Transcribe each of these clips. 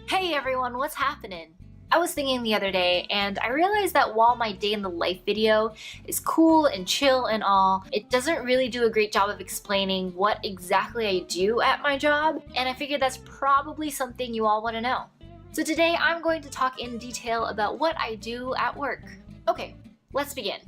Hey everyone, what's happening? I was thinking the other day and I realized that while my day in the life video is cool and chill and all, it doesn't really do a great job of explaining what exactly I do at my job, and I figured that's probably something you all want to know. So today I'm going to talk in detail about what I do at work. Okay, let's begin.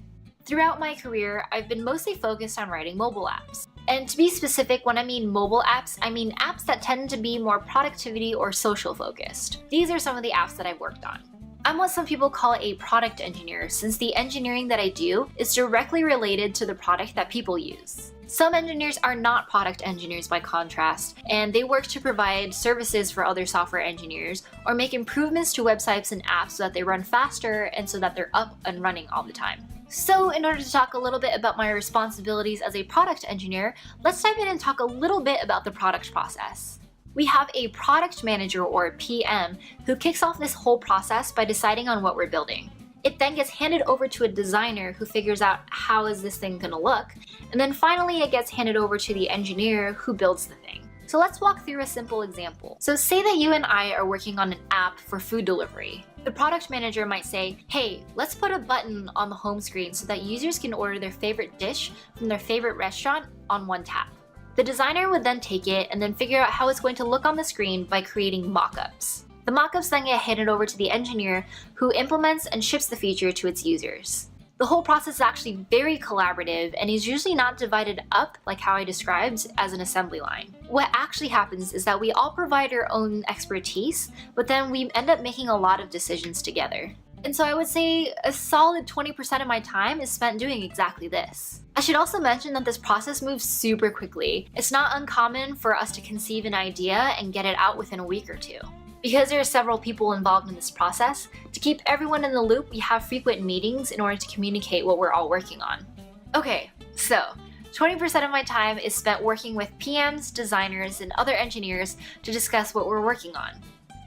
Throughout my career, I've been mostly focused on writing mobile apps. And to be specific, when I mean mobile apps, I mean apps that tend to be more productivity or social focused. These are some of the apps that I've worked on. I'm what some people call a product engineer, since the engineering that I do is directly related to the product that people use. Some engineers are not product engineers by contrast, and they work to provide services for other software engineers or make improvements to websites and apps so that they run faster and so that they're up and running all the time. So in order to talk a little bit about my responsibilities as a product engineer, let's dive in and talk a little bit about the product process. We have a product manager, or PM, who kicks off this whole process by deciding on what we're building. It then gets handed over to a designer who figures out how is this thing gonna look, and then finally it gets handed over to the engineer who builds the thing. So let's walk through a simple example. So say that you and I are working on an app for food delivery. The product manager might say, hey, let's put a button on the home screen so that users can order their favorite dish from their favorite restaurant on one tap. The designer would then take it and then figure out how it's going to look on the screen by creating mock-ups. The mock-ups then get handed over to the engineer who implements and ships the feature to its users. The whole process is actually very collaborative and is usually not divided up like how I described as an assembly line. What actually happens is that we all provide our own expertise, but then we end up making a lot of decisions together. And so I would say a solid 20% of my time is spent doing exactly this. I should also mention that this process moves super quickly. It's not uncommon for us to conceive an idea and get it out within a week or two. Because there are several people involved in this process, to keep everyone in the loop, we have frequent meetings in order to communicate what we're all working on. Okay, so 20% of my time is spent working with PMs, designers, and other engineers to discuss what we're working on.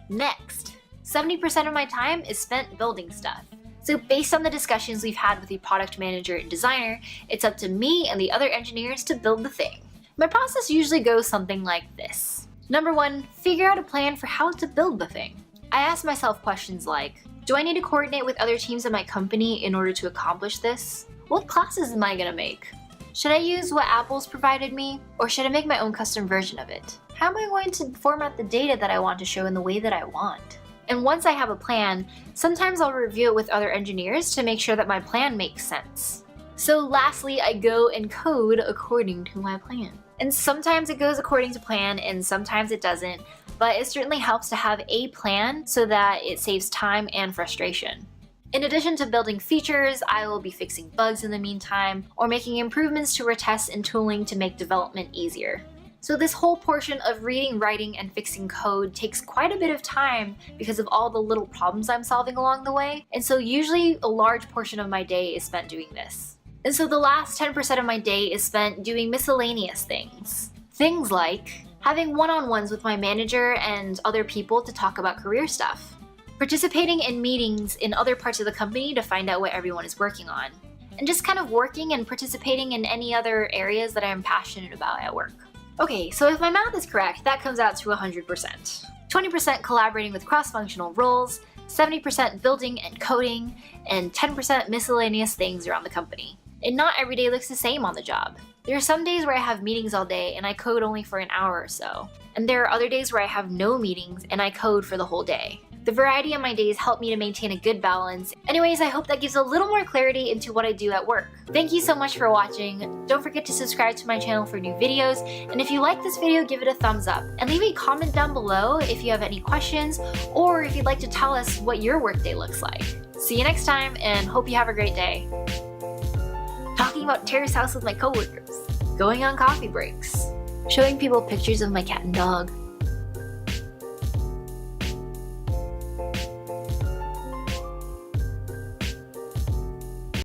Next, 70% of my time is spent building stuff. So based on the discussions we've had with the product manager and designer, it's up to me and the other engineers to build the thing. My process usually goes something like this. Number 1, figure out a plan for how to build the thing. I ask myself questions like, do I need to coordinate with other teams in my company in order to accomplish this? What classes am I gonna make? Should I use what Apple's provided me, or should I make my own custom version of it? How am I going to format the data that I want to show in the way that I want? And once I have a plan, sometimes I'll review it with other engineers to make sure that my plan makes sense. So lastly, I go and code according to my plan. And sometimes it goes according to plan and sometimes it doesn't, but it certainly helps to have a plan so that it saves time and frustration. In addition to building features, I will be fixing bugs in the meantime, or making improvements to our tests and tooling to make development easier. So this whole portion of reading, writing, and fixing code takes quite a bit of time because of all the little problems I'm solving along the way, and so usually a large portion of my day is spent doing this. And so the last 10% of my day is spent doing miscellaneous things. Things like having one-on-ones with my manager and other people to talk about career stuff, participating in meetings in other parts of the company to find out what everyone is working on, and just kind of working and participating in any other areas that I'm passionate about at work. Okay, so if my math is correct, that comes out to 100%. 20% collaborating with cross-functional roles, 70% building and coding, and 10% miscellaneous things around the company. And not every day looks the same on the job. There are some days where I have meetings all day and I code only for an hour or so. And there are other days where I have no meetings and I code for the whole day. The variety of my days help me to maintain a good balance. Anyways, I hope that gives a little more clarity into what I do at work. Thank you so much for watching. Don't forget to subscribe to my channel for new videos. And if you like this video, give it a thumbs up. And leave a comment down below if you have any questions or if you'd like to tell us what your workday looks like. See you next time and hope you have a great day. Talking about terrace house with my coworkers, going on coffee breaks, showing people pictures of my cat and dog.